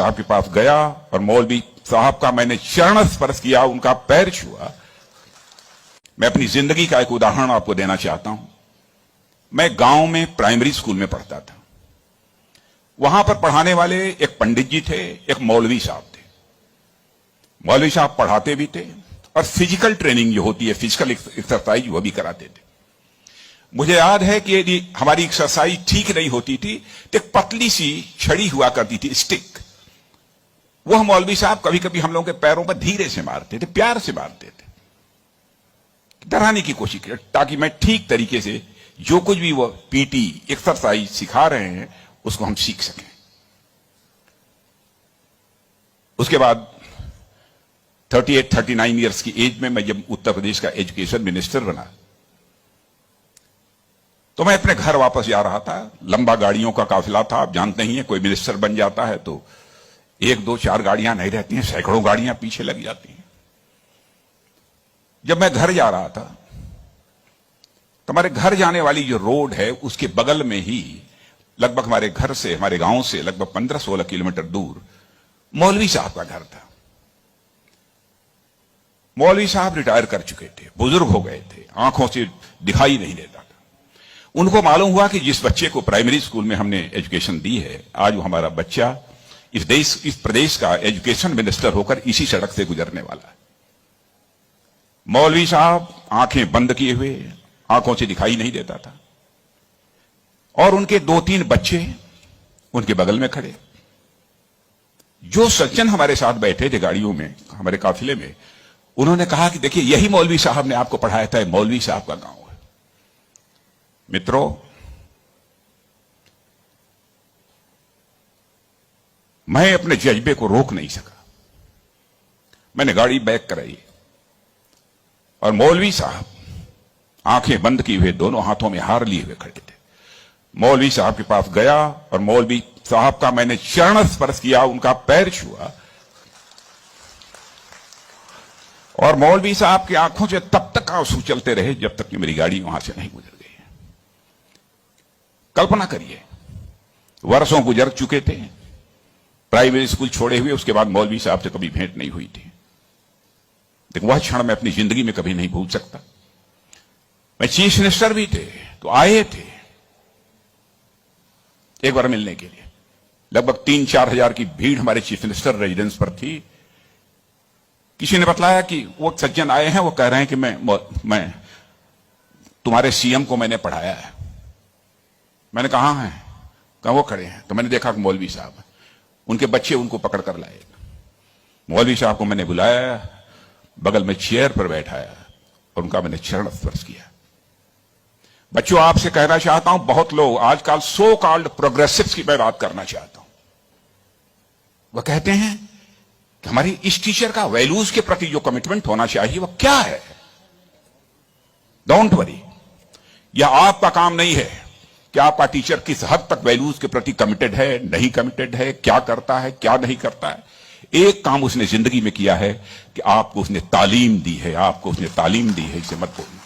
साहब के पास गया और मौलवी साहब का मैंने चरण स्पर्श किया, उनका पैर छुआ। मैं अपनी जिंदगी का एक उदाहरण आपको देना चाहता हूं। मैं गांव में प्राइमरी स्कूल में पढ़ता था। वहां पर पढ़ाने वाले एक पंडित जी थे, एक मौलवी साहब थे। मौलवी साहब पढ़ाते भी थे और फिजिकल ट्रेनिंग जो होती है, फिजिकल एक्सरसाइज, वो भी कराते थे। मुझे याद है कि यदि हमारी एक्सरसाइज ठीक नहीं होती थी तो एक पतली सी छड़ी हुआ करती थी, स्टिक। वह मौलवी साहब कभी कभी हम लोगों के पैरों पर धीरे से मारते थे, प्यार से मारते थे, डराने की कोशिश की, ताकि मैं ठीक तरीके से जो कुछ भी वो पीटी एक्सरसाइज सिखा रहे हैं उसको हम सीख सकें। उसके बाद 38-39 ईयर्स की एज में मैं जब उत्तर प्रदेश का एजुकेशन मिनिस्टर बना तो मैं अपने घर वापस जा रहा था। लंबा गाड़ियों का काफिला था, आप जानते ही हैं, कोई मिनिस्टर बन जाता है तो 1, 2, 4 गाड़ियां नहीं रहती हैं, सैकड़ों गाड़ियां पीछे लग जाती हैं। जब मैं घर जा रहा था तो हमारे घर जाने वाली जो रोड है उसके बगल में ही, लगभग हमारे घर से, हमारे गांव से लगभग 15-16 किलोमीटर दूर मौलवी साहब का घर था। मौलवी साहब रिटायर कर चुके थे, बुजुर्ग हो गए थे, आंखों से दिखाई नहीं देता था। उनको मालूम हुआ कि जिस बच्चे को प्राइमरी स्कूल में हमने एजुकेशन दी है, आज वो हमारा बच्चा इस प्रदेश का एजुकेशन मिनिस्टर होकर इसी सड़क से गुजरने वाला है। मौलवी साहब आंखें बंद किए हुए, आंखों से दिखाई नहीं देता था, और उनके 2-3 बच्चे उनके बगल में खड़े। जो सज्जन हमारे साथ बैठे थे गाड़ियों में, हमारे काफिले में, उन्होंने कहा कि देखिए, यही मौलवी साहब ने आपको पढ़ाया था, मौलवी साहब का गांव है। मित्रों, मैं अपने जज्बे को रोक नहीं सका। मैंने गाड़ी बैक कराई और मौलवी साहब आंखें बंद किए हुए, दोनों हाथों में हार लिए हुए खड़े थे। मौलवी साहब के पास गया और मौलवी साहब का मैंने चरण स्पर्श किया, उनका पैर छुआ, और मौलवी साहब की आंखों से तब तक आंसू चलते रहे जब तक कि मेरी गाड़ी वहां से नहीं गुजर गई। कल्पना करिए, वर्षों गुजर चुके थे, प्राइमरी स्कूल छोड़े हुए, उसके बाद मौलवी साहब से कभी भेंट नहीं हुई थी। लेकिन वह क्षण मैं अपनी जिंदगी में कभी नहीं भूल सकता। मैं चीफ मिनिस्टर भी थे तो आए थे एक बार मिलने के लिए। लगभग 3-4 हजार की भीड़ हमारे चीफ मिनिस्टर रेजिडेंस पर थी। किसी ने बतलाया कि वो सज्जन आए हैं, वो कह रहे हैं कि मैं तुम्हारे सीएम को मैंने पढ़ाया है। मैंने कहा है, कहा वो खड़े हैं। तो मैंने देखा कि मौलवी साहब, उनके बच्चे उनको पकड़ कर लाए। मौलवी साहब को मैंने बुलाया, बगल में चेयर पर बैठाया और उनका मैंने चरण स्पर्श किया। बच्चों, आपसे कहना चाहता हूं, बहुत लोग आजकल सो कॉल्ड प्रोग्रेसिव्स की मैं बात करना चाहता हूं। वह कहते हैं कि हमारी इस टीचर का वैल्यूज के प्रति जो कमिटमेंट होना चाहिए वह क्या है। डोंट वरी, यह आपका काम नहीं है कि आपका टीचर किस हद तक वैल्यूज के प्रति कमिटेड है, नहीं कमिटेड है, क्या करता है, क्या नहीं करता है। एक काम उसने जिंदगी में किया है कि आपको उसने तालीम दी है, आपको उसने तालीम दी है, इसे मत भूलना।